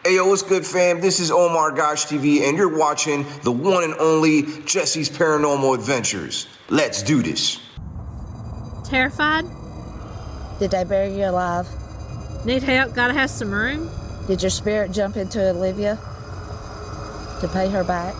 Hey yo, what's good, fam? This is Omar Gosh TV, and you're watching the one and only Jessie's Paranormal Adventures. Let's do this. Terrified? Did they bury you alive? Need help? Gotta have some room? Did your spirit jump into Olivia to pay her back?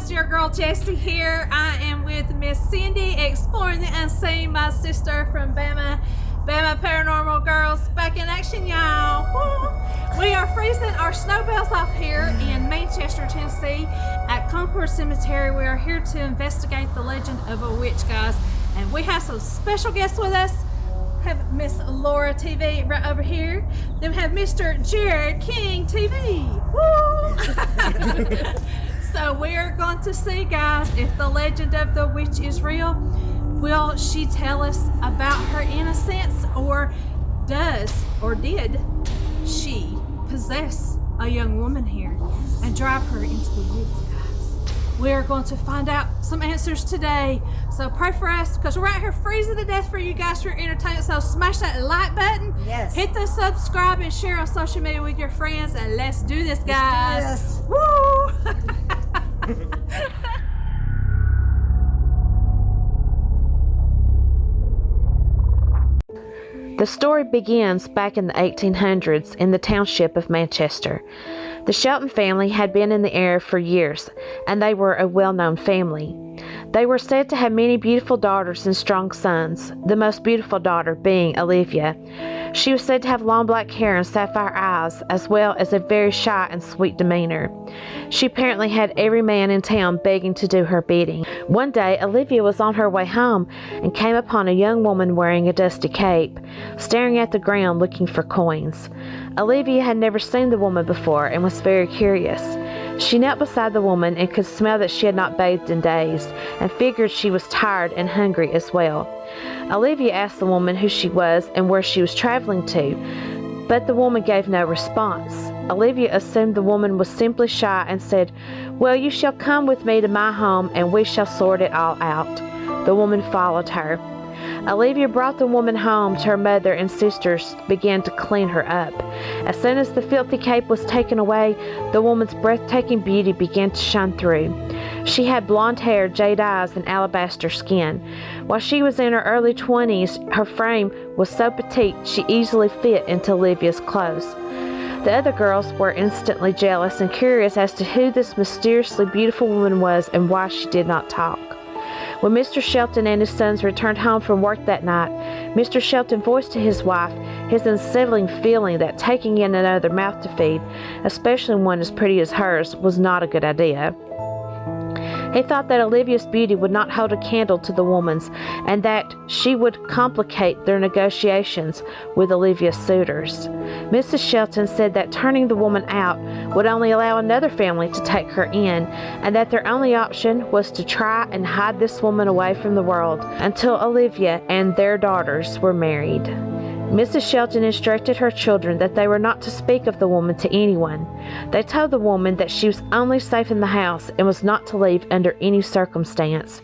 Your girl Jessie here. I am with Miss Cindy, exploring the unseen. My sister from Bama Paranormal Girls, back in action, y'all. Woo. We are freezing our snowbells off here in Manchester, Tennessee, at Concord Cemetery. We are here to investigate the legend of a witch, guys, and we have some special guests with us. We have Miss Laura TV right over here. Then we have Mr. Jared King TV. Woo. So we're going to see, guys, if the legend of the witch is real. Will she tell us about her innocence, or did she possess a young woman here and drive her into the woods, guys? We're going to find out some answers today. So pray for us, because we're out here freezing to death for you guys for your entertainment. So smash that like button. Yes. Hit the subscribe and share on social media with your friends, and let's do this, guys. Let's do this. Woo! The story begins back in the 1800s in the township of Manchester. The Shelton family had been in the area for years, and they were a well-known family. They were said to have many beautiful daughters and strong sons, the most beautiful daughter being Olivia. She was said to have long black hair and sapphire eyes, as well as a very shy and sweet demeanor. She apparently had every man in town begging to do her bidding. One day, Olivia was on her way home and came upon a young woman wearing a dusty cape, staring at the ground looking for coins. Olivia had never seen the woman before and was very curious. She knelt beside the woman and could smell that she had not bathed in days, and figured she was tired and hungry as well. Olivia asked the woman who she was and where she was traveling to, but the woman gave no response. Olivia assumed the woman was simply shy and said, "Well, you shall come with me to my home and we shall sort it all out." The woman followed her. Olivia brought the woman home to her mother, and sisters began to clean her up. As soon as the filthy cape was taken away, the woman's breathtaking beauty began to shine through. She had blonde hair, jade eyes, and alabaster skin. While she was in her early 20s, her frame was so petite she easily fit into Olivia's clothes. The other girls were instantly jealous and curious as to who this mysteriously beautiful woman was and why she did not talk. When Mr. Shelton and his sons returned home from work that night, Mr. Shelton voiced to his wife his unsettling feeling that taking in another mouth to feed, especially one as pretty as hers, was not a good idea. He thought that Olivia's beauty would not hold a candle to the woman's, and that she would complicate their negotiations with Olivia's suitors. Mrs. Shelton said that turning the woman out would only allow another family to take her in, and that their only option was to try and hide this woman away from the world until Olivia and their daughters were married. Mrs. Shelton instructed her children that they were not to speak of the woman to anyone. They told the woman that she was only safe in the house and was not to leave under any circumstance.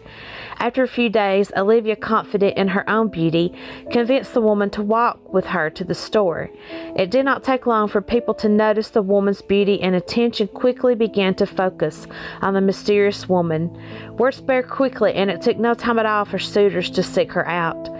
After a few days, Olivia, confident in her own beauty, convinced the woman to walk with her to the store. It did not take long for people to notice the woman's beauty, and attention quickly began to focus on the mysterious woman. Word spread quickly, and it took no time at all for suitors to seek her out.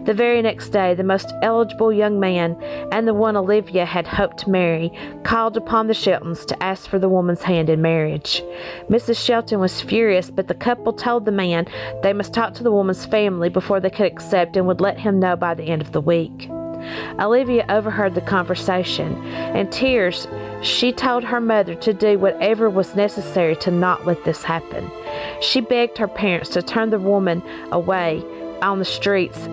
The very next day, the most eligible young man, and the one Olivia had hoped to marry, called upon the Sheltons to ask for the woman's hand in marriage. Mrs. Shelton was furious, but the couple told the man they must talk to the woman's family before they could accept, and would let him know by the end of the week. Olivia overheard the conversation. In tears, she told her mother to do whatever was necessary to not let this happen. She begged her parents to turn the woman away on the streets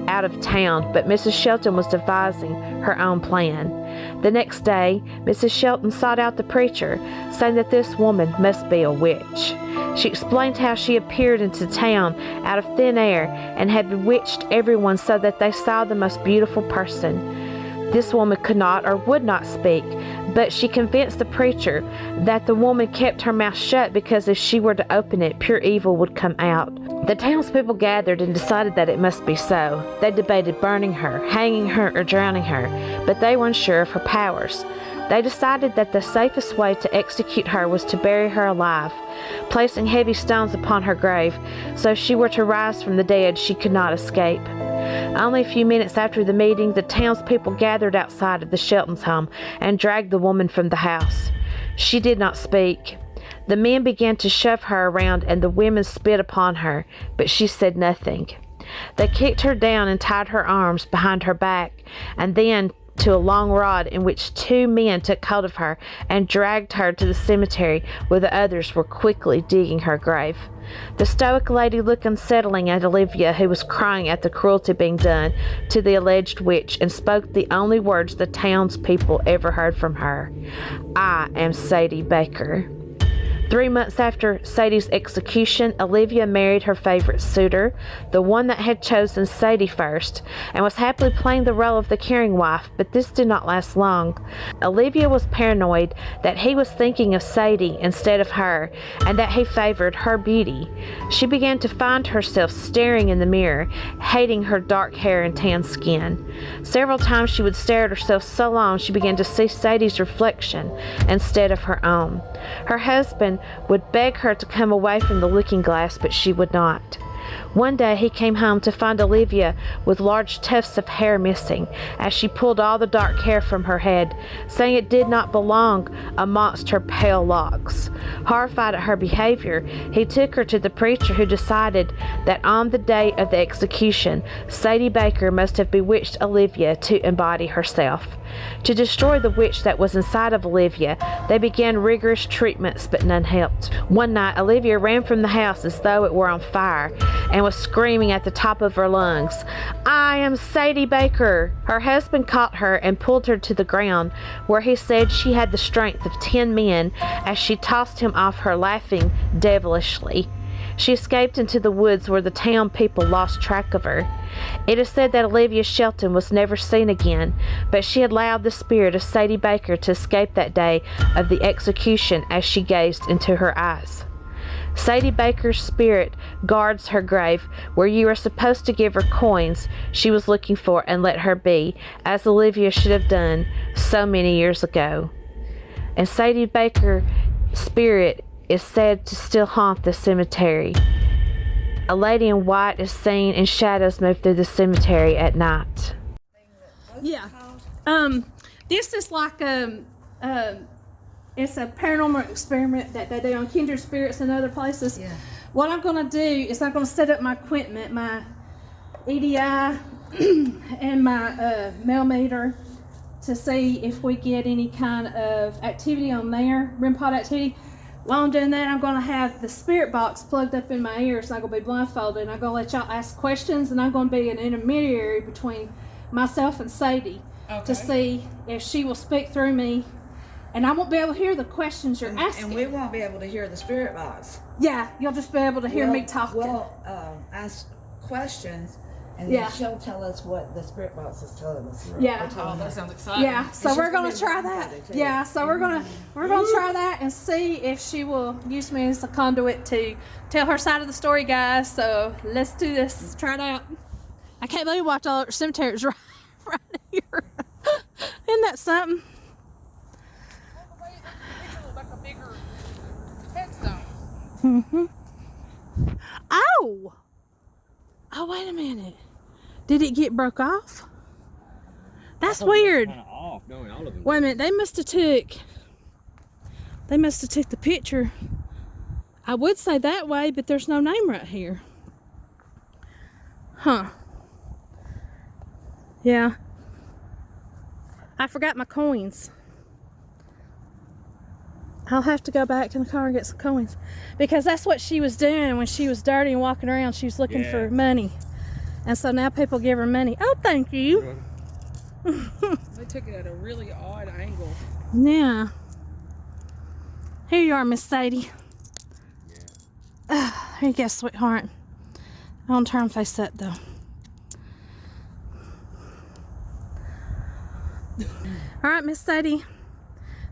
out of town, but Mrs. Shelton was devising her own plan. The next day, Mrs. Shelton sought out the preacher, saying that this woman must be a witch. She explained how she appeared into town out of thin air and had bewitched everyone so that they saw the most beautiful person. This woman could not or would not speak, but she convinced the preacher that the woman kept her mouth shut because if she were to open it, pure evil would come out. The townspeople gathered and decided that it must be so. They debated burning her, hanging her, or drowning her, but they were unsure of her powers. They decided that the safest way to execute her was to bury her alive, placing heavy stones upon her grave, so if she were to rise from the dead, she could not escape. Only a few minutes after the meeting, the townspeople gathered outside of the Shelton's home and dragged the woman from the house. She did not speak. The men began to shove her around and the women spit upon her, but she said nothing. They kicked her down and tied her arms behind her back, and then to a long rod in which two men took hold of her and dragged her to the cemetery where the others were quickly digging her grave. The stoic lady looked unsettling at Olivia, who was crying at the cruelty being done to the alleged witch, and spoke the only words the townspeople ever heard from her. "I am Sadie Baker." 3 months after Sadie's execution, Olivia married her favorite suitor, the one that had chosen Sadie first, and was happily playing the role of the caring wife, but this did not last long. Olivia was paranoid that he was thinking of Sadie instead of her, and that he favored her beauty. She began to find herself staring in the mirror, hating her dark hair and tan skin. Several times she would stare at herself so long she began to see Sadie's reflection instead of her own. Her husband would beg her to come away from the looking glass, but she would not. One day he came home to find Olivia with large tufts of hair missing, as she pulled all the dark hair from her head, saying it did not belong amongst her pale locks. Horrified at her behavior, he took her to the preacher, who decided that on the day of the execution, Sadie Baker must have bewitched Olivia to embody herself. To destroy the witch that was inside of Olivia, they began rigorous treatments, but none helped. One night, Olivia ran from the house as though it were on fire and was screaming at the top of her lungs, "I am Sadie Baker!" Her husband caught her and pulled her to the ground, where he said she had the strength of 10 men, as she tossed him off her, laughing devilishly. She escaped into the woods, where the town people lost track of her. It is said that Olivia Shelton was never seen again, but she had allowed the spirit of Sadie Baker to escape that day of the execution as she gazed into her eyes. Sadie Baker's spirit guards her grave, where you are supposed to give her coins she was looking for and let her be, as Olivia should have done so many years ago. And Sadie Baker's spirit is said to still haunt the cemetery. A lady in white is seen and shadows move through the cemetery at night. Yeah. This is like it's a paranormal experiment that they do on kindred spirits and other places. Yeah. What I'm going to do is I'm going to set up my equipment, my EDI and my mail meter, to see if we get any kind of activity on there, REM pod activity. While I'm doing that, I'm going to have the spirit box plugged up in my ears, and I'm going to be blindfolded, and I'm going to let y'all ask questions, and I'm going to be an intermediary between myself and Sadie to see if she will speak through me. And I won't be able to hear the questions you're asking. And we won't be able to hear the spirit box. Yeah, you'll just be able to hear me talking. We'll ask questions, and Yeah. then she'll tell us what the spirit box is telling us. Yeah. Oh, that sounds exciting. Yeah, so she's we're gonna gonna try be that. blindfolded, too. Yeah, so we're gonna try that and see if she will use me as a conduit to tell her side of the story, guys. So let's do this. Try it out. I can't believe we watched all our cemeteries right here. Isn't that something? Like a bigger headstone. Mm-hmm. Oh! Oh, wait a minute. Did it get broke off? That's weird. Kind of off, knowing all of them. Wait a minute. They must have took the picture. I would say that way, but there's no name right here. Huh. Yeah. I forgot my coins. I'll have to go back in the car and get some coins, because that's what she was doing when she was dirty and walking around. She was looking for money, and so now people give her money. Oh, thank you. They took it at a really odd angle. Yeah. Here you are, Miss Sadie. Here you go, sweetheart. I want to turn face up, though. All right, Miss Sadie.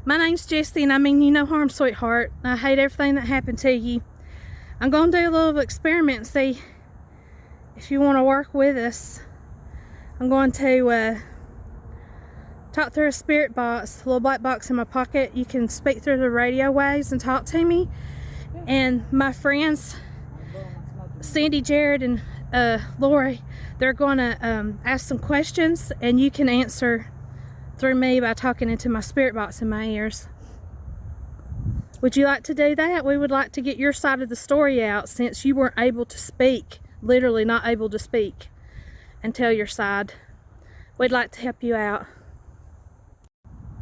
My name's Jessie, and I mean you no harm, sweetheart. I hate everything that happened to you. I'm going to do a little experiment and see if you want to work with us. I'm going to talk through a spirit box, a little black box in my pocket. You can speak through the radio waves and talk to me. And my friends, Cindy, Jared, and Lori, they're going to ask some questions, and you can answer through me by talking into my spirit box in my ears. Would you like to do that? We would like to get your side of the story out, since you weren't able to speak, literally not able to speak and tell your side. We'd like to help you out.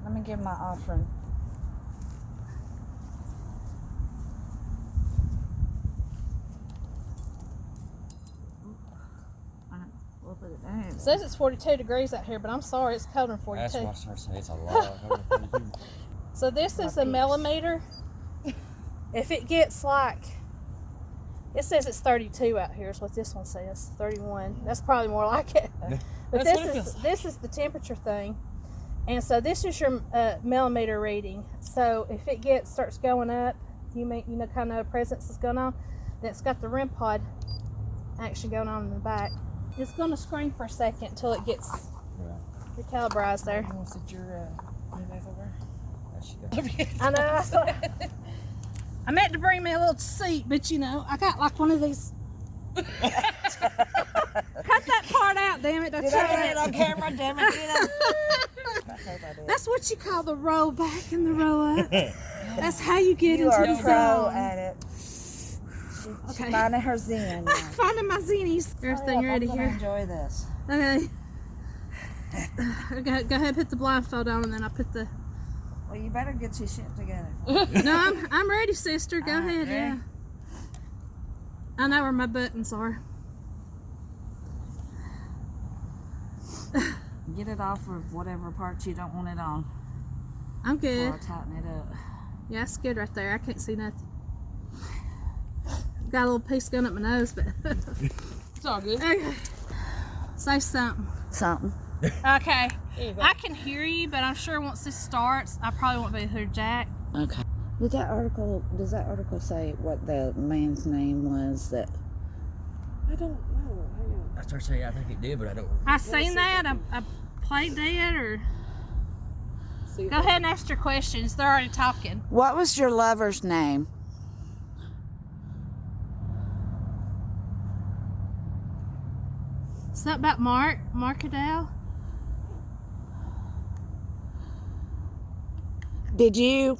Let me give my offering. We'll put it down. It says it's 42 degrees out here, but I'm sorry, it's colder than 42. That's what I started saying. It's a lot. So this is a millimeter. If it gets like, it says it's 32 out here is what this one says, 31. That's probably more like it. But this is the temperature thing. And so this is your millimeter reading. So if it starts going up, you kind of know a presence is going on. Then it's got the REM pod action going on in the back. It's going to scream for a second until it gets recalibrized there. I know. I meant to bring me a little seat, but I got like one of these. Cut that part out, damn it. Did I get it on camera? Damn it, That's what you call the roll back and the roll up. That's how you get You into are the pro zone. at it. She's finding her zen now. Finding my zennies. Everything ready I'm here. Enjoy this. Okay. Go ahead and put the blindfold on, and then I'll put the. Well, you better get your shit together. No, I'm ready, sister. Go ahead, ready? yeah. I know where my buttons are. Get it off of whatever parts you don't want it on. I'm good. Before I tighten it up. Yeah, it's good right there. I can't see nothing. Got a little piece going up my nose, but It's all good. okay. Say something. Something. Okay. I can hear you, but I'm sure once this starts, I probably won't be able to hear Jack. Okay. Does that article say what the man's name was that? I don't know. Hang on. I started saying I think it did, but I don't. I seen that. I played that, or See go ahead and ask your questions. They're already talking. What was your lover's name? Is that about Mark Adele? Did you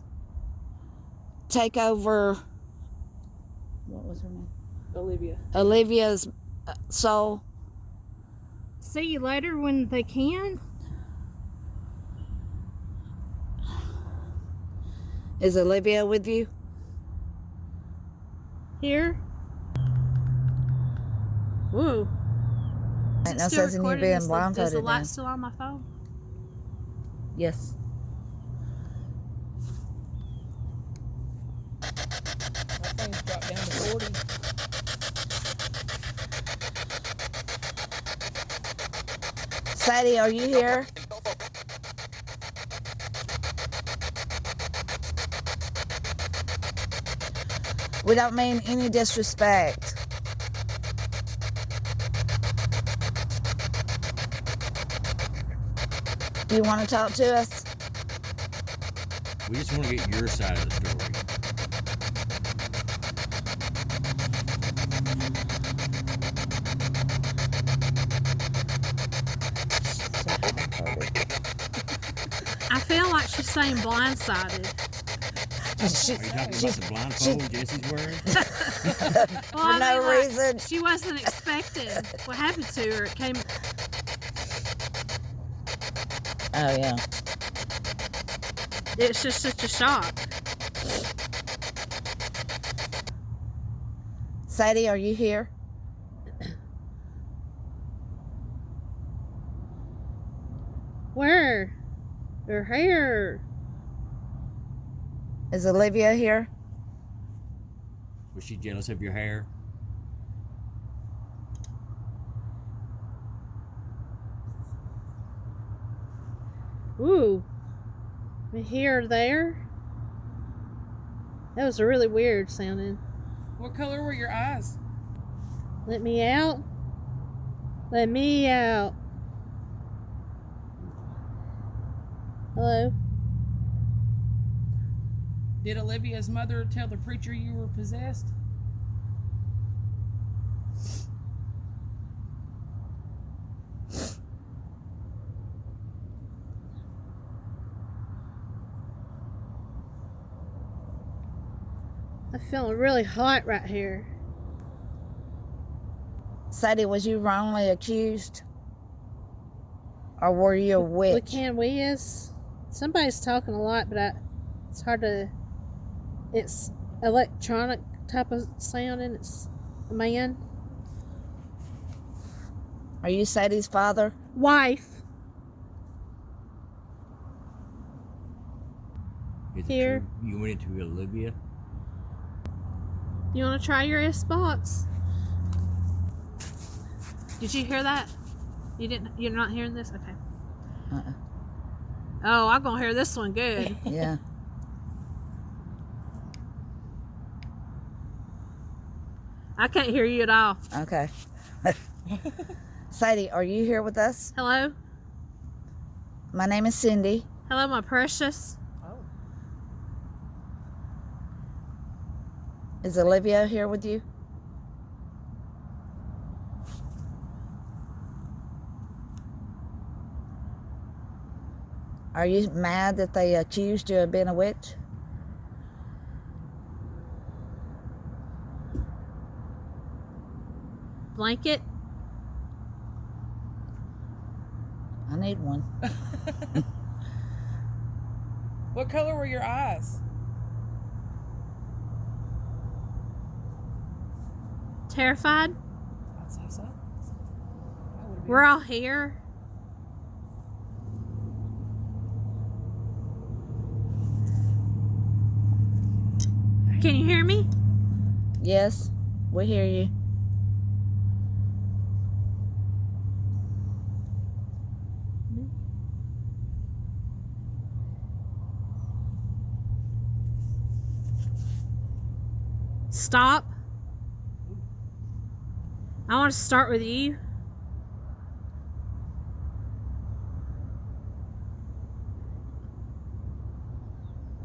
take over? What was her name? Olivia. Olivia's soul. See you later when they can. Is Olivia with you? Here. Woo. Ain't no sense in you being Is the blindfolded. light then. still on my phone? Yes. That thing's dropped down to 40. Sadie, are you here? We don't mean any disrespect. Do you want to talk to us? We just want to get your side of the story. I feel like she's saying blindsided. Are you talking about the blindfold Jesse's wearing? Well, For no reason. She wasn't expecting what happened to her. It came. Oh, yeah. It's just such a shock. Sadie, are you here? Where? Her hair. Is Olivia here? Was she jealous of your hair? Ooh. Here, there. That was really weird sounding. What color were your eyes? Let me out. Let me out. Hello? Did Olivia's mother tell the preacher you were possessed? I'm feeling really hot right here. Sadie, was you wrongly accused? Or were you a We witch? can we is somebody's talking a lot, but it's hard to. It's electronic type of sound, and it's a man. Are you Sadie's father? Wife. Is it Here. true you went into Olivia? You want to try your Xbox? Did you hear that? You didn't. You're not hearing this? Okay. Uh-uh. Oh, I'm gonna hear this one good. Yeah. I can't hear you at all. Okay. Sadie, are you here with us? Hello? My name is Cindy. Hello, my precious. Is Olivia here with you? Are you mad that they accused you of being a witch? Blanket. I need one. What color were your eyes? Terrified. I'd say so. I would've been. We're all here. Can you hear me? Yes, we hear you. Stop. I want to start with you.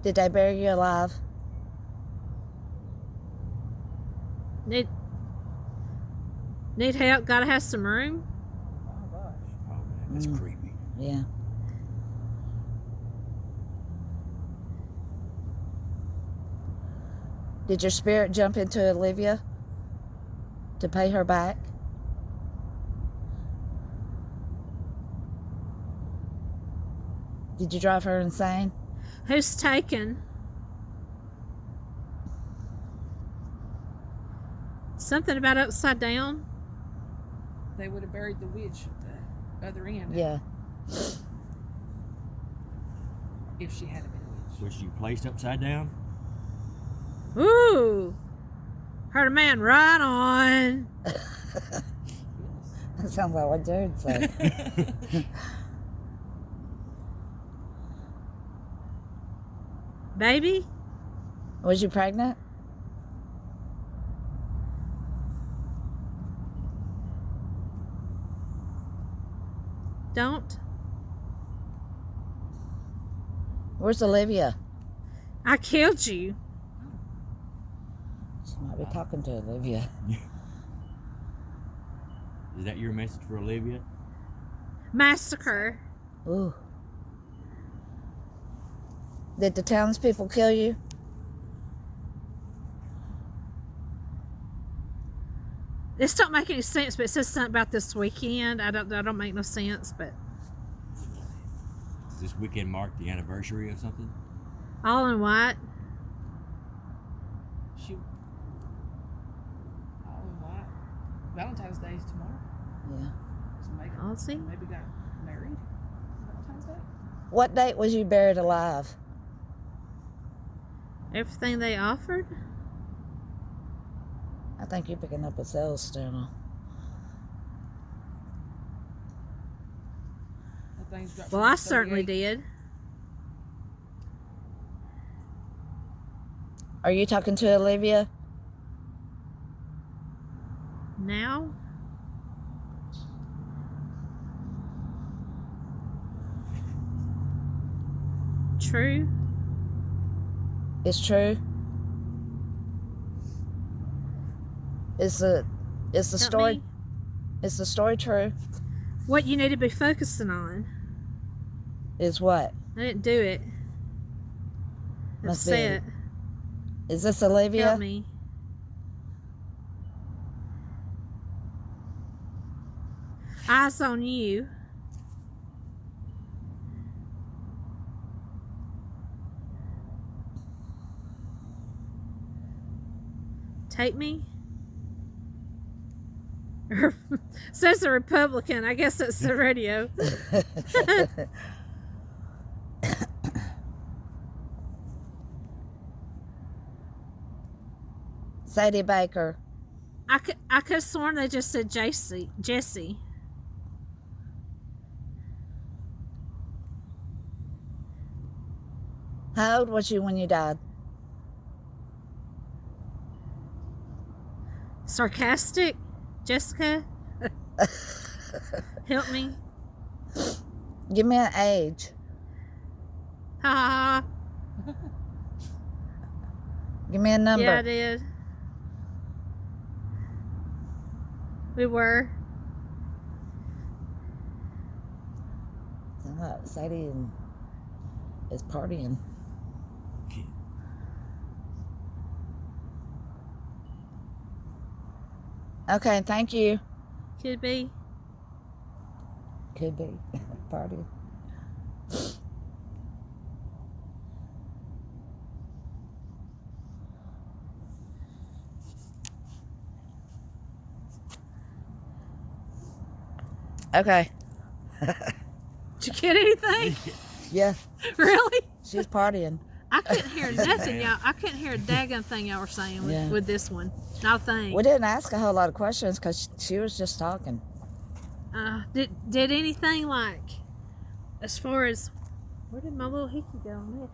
Did they bury you alive? Need help? Gotta have some room? Oh gosh. Oh man, that's creepy. Yeah. Did your spirit jump into Olivia to pay her back? Did you drive her insane? Who's taken? Something about upside down? They would have buried the witch at the other end. Yeah. If she had been a witch. Was she placed upside down? Ooh. Heard a man right on. That sounds like what Jared said. Baby? Was you pregnant? Don't. Where's Olivia? I killed you. She might be talking to Olivia. Is that your message for Olivia? Massacre. Ooh. Did the townspeople kill you? This don't make any sense, but it says something about this weekend. I don't make no sense, but Does this weekend mark the anniversary of something? all in white. She. Oh, what? Valentine's Day is tomorrow. Yeah. So maybe, I'll see. maybe got married. Valentine's What date was you buried alive? Everything they offered? I think you're picking up a sales channel. Well, I certainly did. Are you talking to Olivia? Now? True? It's true. Is the Help story me. is the story true? What you need to be focusing on. Is what? I didn't do it. Must be. Upset. Is this Olivia? Help me. Eyes on you. Take me. Says the Republican. I guess it's the radio. Sadie Baker. I could have sworn they just said Jessie. How old was you when you died? Sarcastic, Jessica. Help me. Give me an age. Ha ha ha. Give me a number. Yeah, I did. We were. Sound like Sadie is partying. Okay, thank you. Could be. Could be. Party. Okay. Did you get anything? Yeah, Really? she's partying. I couldn't hear nothing, y'all. I couldn't hear a daggone thing y'all were saying with, Yeah. with this one. Not a thing. We didn't ask a whole lot of questions because she was just talking. Did anything like, as far as, where did my little hickey go on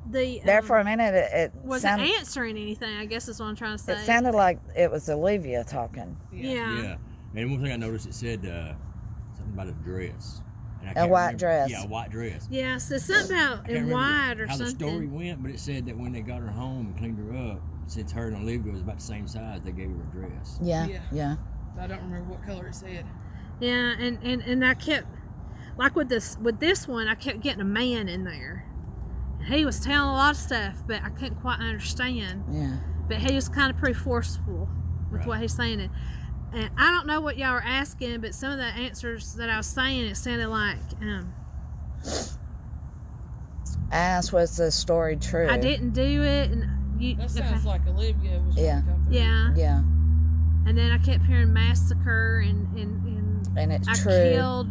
there? There for a minute, it wasn't sounded, answering anything, I guess is what I'm trying to say. it sounded like it was Olivia talking. Yeah. Yeah. And one thing I noticed, it said something about a dress. And I A can't white remember. dress. Yeah, a white dress. Yeah, so something about I can't in remember white or how something. the story went, but it said that when they got her home and cleaned her up, since her and Olivia was about the same size, they gave her a dress. Yeah, Yeah. yeah. I don't remember what color it said. Yeah, and I kept, like with this one, I kept getting a man in there. He was telling a lot of stuff, but I couldn't quite understand. Yeah. But he was kind of pretty forceful with Right. what he's saying. And I don't know what y'all were asking, but some of the answers that I was saying, it sounded like I asked, was the story true? I didn't do it, and you. That okay. sounds like Olivia was Yeah. trying to come through. Yeah, Yeah, and then I kept hearing massacre and and it's I true. killed.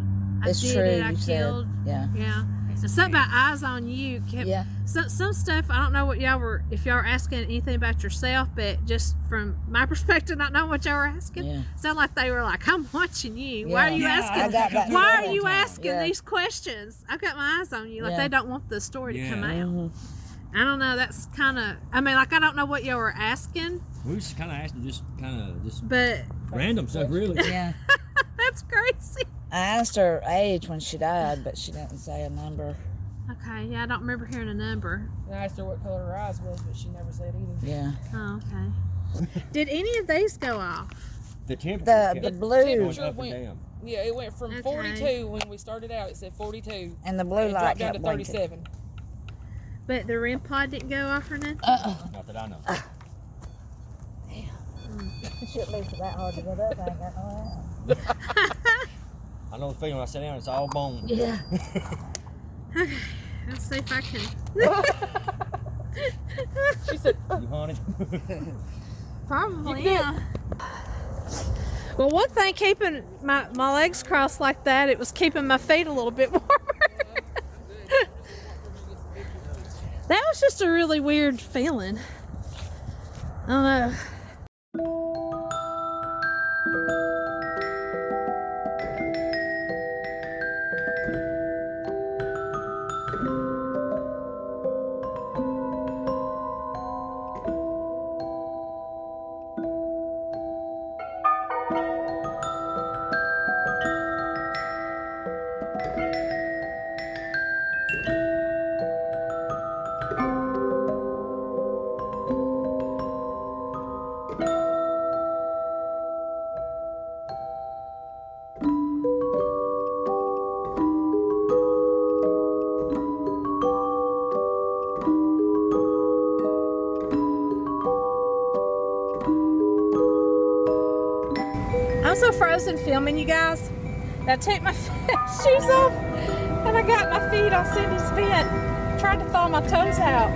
It's I did true. it. I You killed. said. Yeah. Yeah. And something about eyes on you kept. Yeah. Some stuff I don't know what y'all were, if y'all were asking anything about yourself, but just from my perspective, not knowing what y'all were asking, Yeah. sounded like they were like, "I'm watching you. Why are you Yeah. I asking? got that Why all are the you time. asking Yeah. these questions? I've got my eyes on you." Like Yeah. they don't want the story to come out. Mhm. I don't know. That's kind of. I mean, like I don't know what y'all were asking, We was kind of asking just but random stuff, really. Yeah. that's crazy. I asked her age when she died, but she didn't say a number. Okay. Yeah, I don't remember hearing a number. And I asked her what color her eyes was, but she never said either. Yeah. Oh, okay. Did any of these go off? The temperature The kept blue going temperature up and went- down. Yeah, it went from Okay. 42 when we started out. It said 42. and the blue And it light dropped down kept to blinking. 37. But the REM pod didn't go off or nothing? Not that I know. It shouldn't be that hard to get up. I ain't got no ass. I know the feeling when I sit down, it's all bone. Yeah. Okay, let's see if I can. She said, You haunted? Probably, yeah. Well, one thing keeping my legs crossed like that, it was keeping my feet a little bit warmer. That was just a really weird feeling. I don't know. I'm so frozen filming, you guys. I took my shoes off and I got my feet on Cindy's bed, trying to thaw my toes out.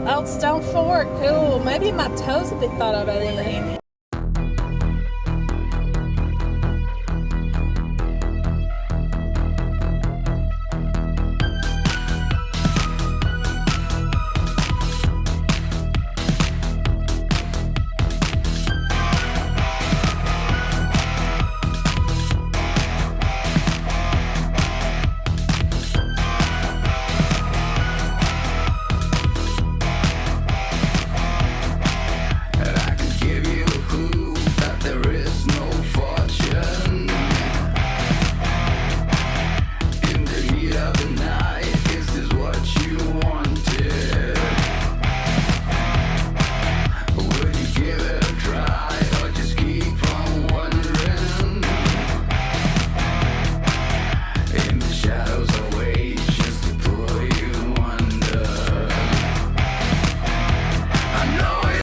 Old Stone Fort, cool. Maybe my toes will be thawed out by then.